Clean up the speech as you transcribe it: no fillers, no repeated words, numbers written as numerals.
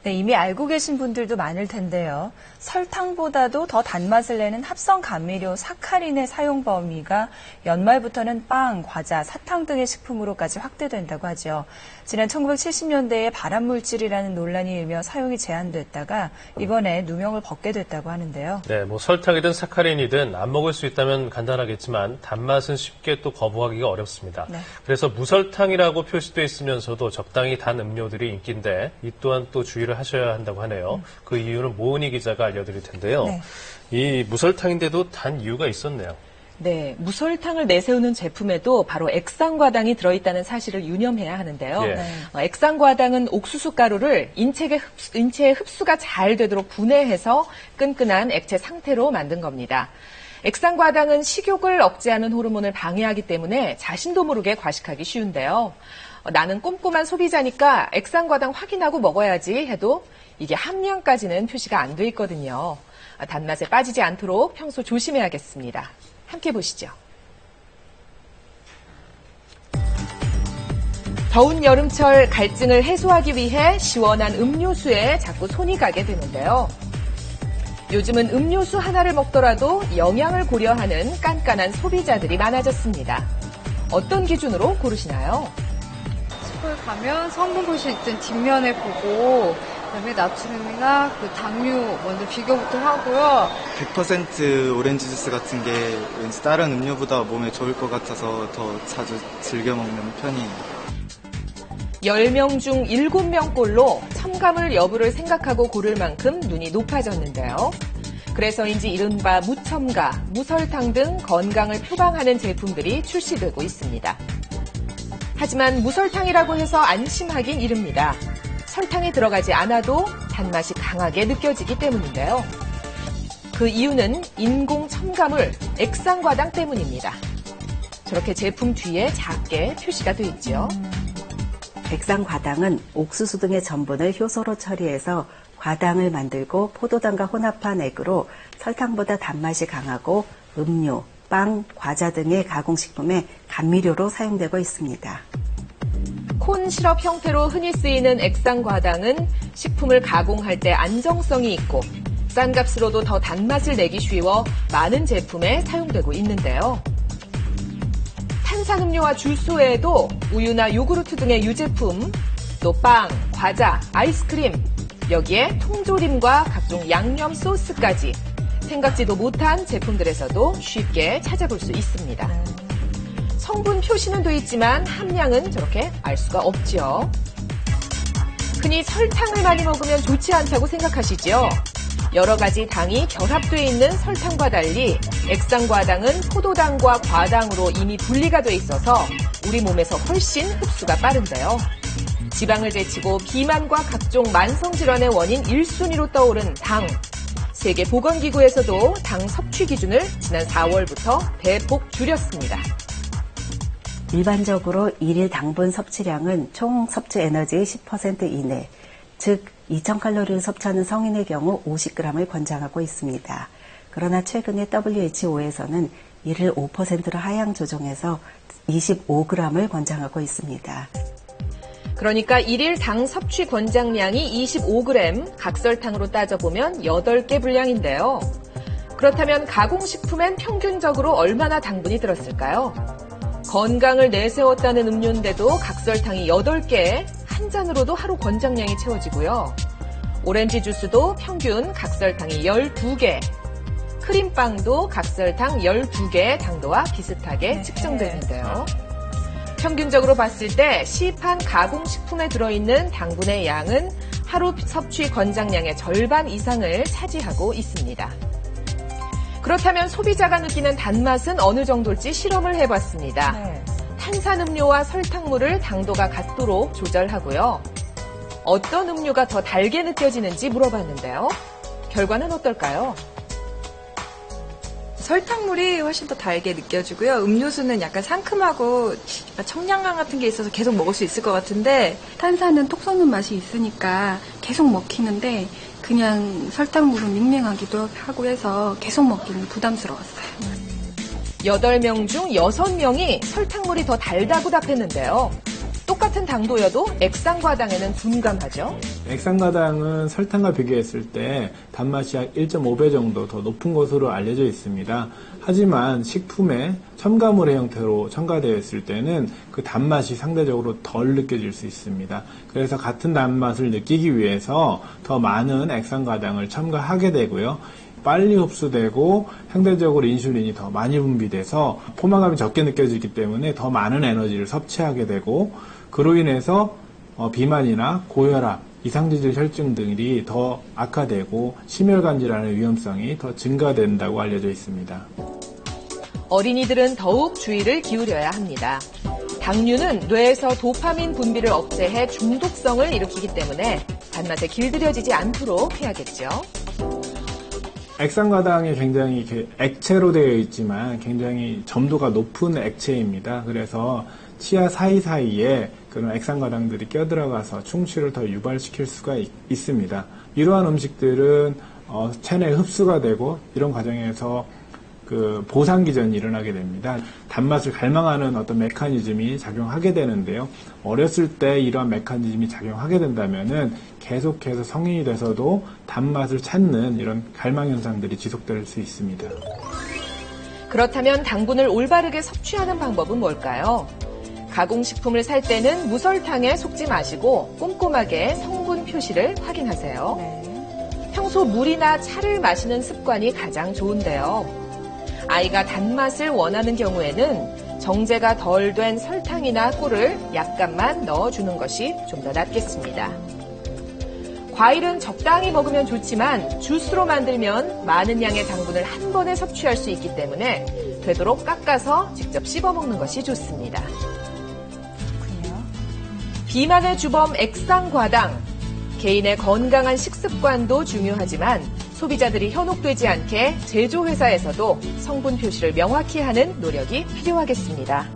네, 이미 알고 계신 분들도 많을 텐데요. 설탕보다도 더 단맛을 내는 합성 감미료 사카린의 사용 범위가 연말부터는 빵, 과자, 사탕 등의 식품으로까지 확대된다고 하죠. 지난 1970년대에 발암물질이라는 논란이 일며 사용이 제한됐다가 이번에 누명을 벗게 됐다고 하는데요. 네, 설탕이든 사카린이든 안 먹을 수 있다면 간단하겠지만 단맛은 쉽게 또 거부하기가 어렵습니다. 네. 그래서 무설탕이라고 표시되어 있으면서도 적당히 단 음료들이 인기인데 이 또한 또 주의를 하셔야 한다고 하네요. 그 이유는 모은희 기자가 알려드릴 텐데요. 네. 이 무설탕인데도 단 이유가 있었네요. 네, 무설탕을 내세우는 제품에도 바로 액상과당이 들어있다는 사실을 유념해야 하는데요. 예. 액상과당은 옥수수 가루를 인체의 흡수가 잘 되도록 분해해서 끈끈한 액체 상태로 만든 겁니다. 액상과당은 식욕을 억제하는 호르몬을 방해하기 때문에 자신도 모르게 과식하기 쉬운데요. 나는 꼼꼼한 소비자니까 액상과당 확인하고 먹어야지 해도 이게 함량까지는 표시가 안 돼 있거든요. 단맛에 빠지지 않도록 평소 조심해야겠습니다. 함께 보시죠. 더운 여름철 갈증을 해소하기 위해 시원한 음료수에 자꾸 손이 가게 되는데요. 요즘은 음료수 하나를 먹더라도 영양을 고려하는 깐깐한 소비자들이 많아졌습니다. 어떤 기준으로 고르시나요? 슈퍼에 가면 성분 표시 있던 뒷면에 보고 그다음에 나트륨이나 그 당류 먼저 비교부터 하고요. 100% 오렌지 주스 같은 게 왠지 다른 음료보다 몸에 좋을 것 같아서 더 자주 즐겨 먹는 편이에요. 10명 중 7명 꼴로 첨가물 여부를 생각하고 고를 만큼 눈이 높아졌는데요. 그래서인지 이른바 무첨가, 무설탕 등 건강을 표방하는 제품들이 출시되고 있습니다. 하지만 무설탕이라고 해서 안심하긴 이릅니다. 설탕이 들어가지 않아도 단맛이 강하게 느껴지기 때문인데요. 그 이유는 인공 첨가물, 액상과당 때문입니다. 저렇게 제품 뒤에 작게 표시가 돼 있죠. 액상과당은 옥수수 등의 전분을 효소로 처리해서 과당을 만들고 포도당과 혼합한 액으로 설탕보다 단맛이 강하고 음료, 빵, 과자 등의 가공식품에 감미료로 사용되고 있습니다. 콘 시럽 형태로 흔히 쓰이는 액상과당은 식품을 가공할 때 안정성이 있고 싼 값으로도 더 단맛을 내기 쉬워 많은 제품에 사용되고 있는데요. 탄산음료와 주스 외에도 우유나 요구르트 등의 유제품, 또 빵, 과자, 아이스크림, 여기에 통조림과 각종 양념 소스까지 생각지도 못한 제품들에서도 쉽게 찾아볼 수 있습니다. 성분 표시는 돼 있지만 함량은 저렇게 알 수가 없죠. 흔히 설탕을 많이 먹으면 좋지 않다고 생각하시죠? 여러 가지 당이 결합되어 있는 설탕과 달리 액상과당은 포도당과 과당으로 이미 분리가 돼 있어서 우리 몸에서 훨씬 흡수가 빠른데요. 지방을 제치고 비만과 각종 만성질환의 원인 1순위로 떠오른 당. 세계보건기구에서도 당 섭취 기준을 지난 4월부터 대폭 줄였습니다. 일반적으로 일일 당분 섭취량은 총 섭취 에너지의 10% 이내, 즉 2000칼로리를 섭취하는 성인의 경우 50g을 권장하고 있습니다. 그러나 최근에 WHO에서는 이를 5%로 하향 조정해서 25g을 권장하고 있습니다. 그러니까 일일 당 섭취 권장량이 25g, 각설탕으로 따져보면 8개 분량인데요. 그렇다면 가공식품엔 평균적으로 얼마나 당분이 들었을까요? 건강을 내세웠다는 음료인데도 각설탕이 8개, 한 잔으로도 하루 권장량이 채워지고요. 오렌지 주스도 평균 각설탕이 12개, 크림빵도 각설탕 12개의 당도와 비슷하게 측정되는데요. 평균적으로 봤을 때 시판 가공식품에 들어있는 당분의 양은 하루 섭취 권장량의 절반 이상을 차지하고 있습니다. 그렇다면 소비자가 느끼는 단맛은 어느 정도일지 실험을 해봤습니다. 탄산음료와 설탕물을 당도가 같도록 조절하고요. 어떤 음료가 더 달게 느껴지는지 물어봤는데요. 결과는 어떨까요? 설탕물이 훨씬 더 달게 느껴지고요. 음료수는 약간 상큼하고 약간 청량감 같은 게 있어서 계속 먹을 수 있을 것 같은데 탄산은 톡 쏘는 맛이 있으니까 계속 먹히는데 그냥 설탕물은 밍밍하기도 하고 해서 계속 먹기는 부담스러웠어요. 8명 중 6명이 설탕물이 더 달다고 답했는데요. 똑같은 똑같은 당도여도 액상과당에는 둔감하죠. 액상과당은 설탕과 비교했을 때 단맛이 약 1.5배 정도 더 높은 것으로 알려져 있습니다. 하지만 식품에 첨가물의 형태로 첨가되어 있을 때는 그 단맛이 상대적으로 덜 느껴질 수 있습니다. 그래서 같은 단맛을 느끼기 위해서 더 많은 액상과당을 첨가하게 되고요. 빨리 흡수되고 상대적으로 인슐린이 더 많이 분비돼서 포만감이 적게 느껴지기 때문에 더 많은 에너지를 섭취하게 되고, 그로 인해서 비만이나 고혈압, 이상지질 혈증 등이 더 악화되고 심혈관 질환의 위험성이 더 증가된다고 알려져 있습니다. 어린이들은 더욱 주의를 기울여야 합니다. 당류는 뇌에서 도파민 분비를 억제해 중독성을 일으키기 때문에 단맛에 길들여지지 않도록 해야겠죠. 액상과당이 굉장히 이렇게 액체로 되어 있지만 굉장히 점도가 높은 액체입니다. 그래서 치아 사이사이에 그런 액상과당들이 껴들어가서 충치를 더 유발시킬 수가 있습니다. 이러한 음식들은 체내에 흡수가 되고 이런 과정에서 그 보상기전이 일어나게 됩니다. 단맛을 갈망하는 어떤 메커니즘이 작용하게 되는데요. 어렸을 때 이러한 메커니즘이 작용하게 된다면은 계속해서 성인이 돼서도 단맛을 찾는 이런 갈망 현상들이 지속될 수 있습니다. 그렇다면 당분을 올바르게 섭취하는 방법은 뭘까요? 가공식품을 살 때는 무설탕에 속지 마시고 꼼꼼하게 성분 표시를 확인하세요. 평소 물이나 차를 마시는 습관이 가장 좋은데요. 아이가 단맛을 원하는 경우에는 정제가 덜 된 설탕이나 꿀을 약간만 넣어주는 것이 좀 더 낫겠습니다. 과일은 적당히 먹으면 좋지만 주스로 만들면 많은 양의 당분을 한 번에 섭취할 수 있기 때문에 되도록 깎아서 직접 씹어 먹는 것이 좋습니다. 그렇군요. 비만의 주범 액상과당. 개인의 건강한 식습관도 중요하지만 소비자들이 현혹되지 않게 제조회사에서도 성분 표시를 명확히 하는 노력이 필요하겠습니다.